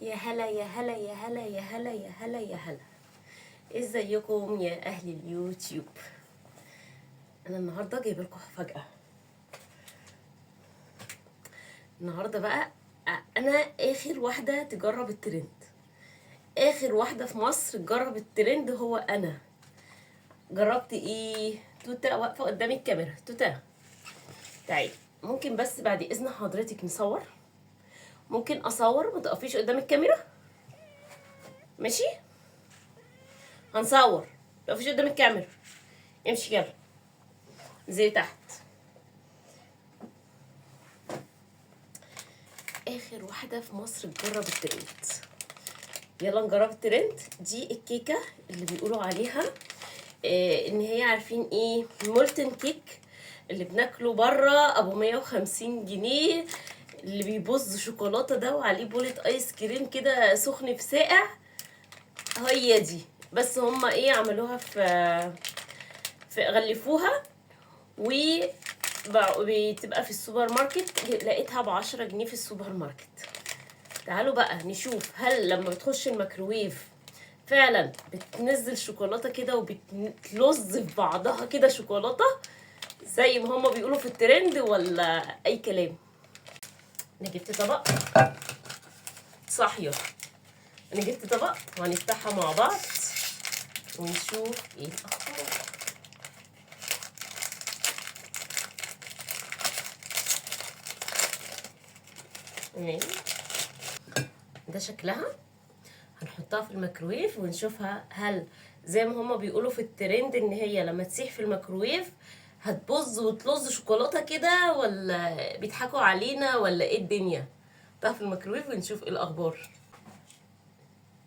يا هلا يا هلا يا هلا يا هلا يا هلا يا هلا. ازيكم يا اهل اليوتيوب؟ انا النهارده جايبه لكم مفاجاه. النهارده بقى انا اخر واحده تجرب الترند، اخر واحده في مصر تجرب الترند. هو انا جربت ايه؟ توتا واقفه قدام الكاميرا. توتا تعالي، ممكن بس بعد اذن حضرتك نصور؟ ممكن اصور؟ ما تقفيش قدام الكاميرا، ماشي؟ هنصور، ما تقفيش قدام الكاميرا، امشي يلا زي تحت. اخر واحده في مصر تجرب الترند. يلا نجرب الترند. دي الكيكه اللي بيقولوا عليها ان هي عارفين ايه، مولتن كيك اللي بناكله بره ابو 150 جنيه، اللي بيبص شوكولاته ده وعليه بولة ايس كريم كده سخن في ساقع. هي دي، بس هما ايه عملوها في غلفوها بتبقى في السوبر ماركت. لقيتها ب10 جنيه في السوبر ماركت. تعالوا بقى نشوف، هل لما بتخش الميكروويف فعلا بتنزل شوكولاته كده وبتلز في بعضها كده شوكولاته زي ما هما بيقولوا في الترند، ولا اي كلام؟ انا جبت طبق صاحيه، انا جبت طبق وهنفتحها مع بعض ونشوف ايه الاخبار. ده شكلها. هنحطها في الميكروويف ونشوفها، هل زي ما هما بيقولوا في الترند ان هي لما تسيح في الميكروويف هتبظ وتلظ شوكولاته كده، ولا بيضحكوا علينا، ولا ايه الدنيا؟ نحطها في الميكروويف ونشوف ايه الاخبار.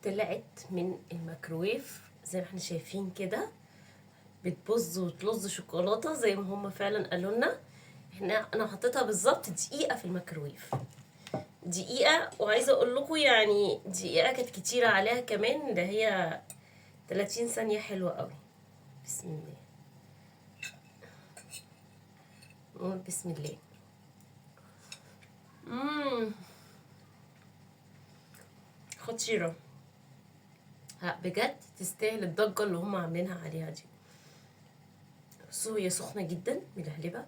طلعت من الميكروويف زي ما احنا شايفين كده، بتبظ وتلظ شوكولاته زي ما هما فعلا قالوا لنا. انا حطيتها بالظبط دقيقه في الميكروويف، دقيقة. وعايزة اقول لكم يعني دقيقة كانت كتيرة عليها كمان، ده هي 30 ثانية حلوة قوي. بسم الله، نقول بسم الله. خطيرة بجد، تستاهل الضجة اللي هم عاملينها عليها دي. بصوا هي سخنة جدا ملهلبة.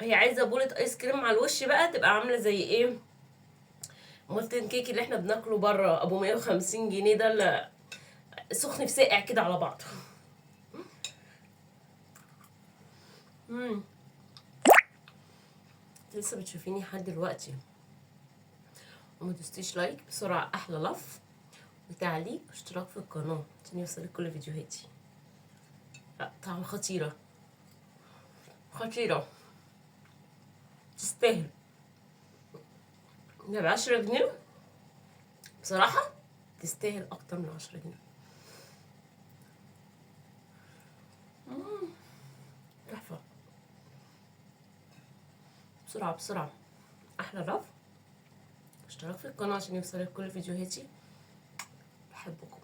هي عايزة بولة ايس كريم على الوش بقى، تبقى عاملة زي ايه، مولتن كيك اللي احنا بناكله بره ابو 150 جنيه ده، اللي سخن في ساقع كده على بعضه. لسه بتشوفيني لحد دلوقتي وما دوستيش لايك؟ بسرعة احلى لف وتعليق واشتراك في القناة عشان يوصلك كل فيديوهاتي. طعم خطيرة خطيرة، تستاهل. ده ب10 جنيه بصراحة، تستاهل اكتر من 10 جنيه. تحفة. بسرعة بسرعة احلى لف، اشتراك في القناة عشان يوصلك كل فيديوهاتي. بحبكم.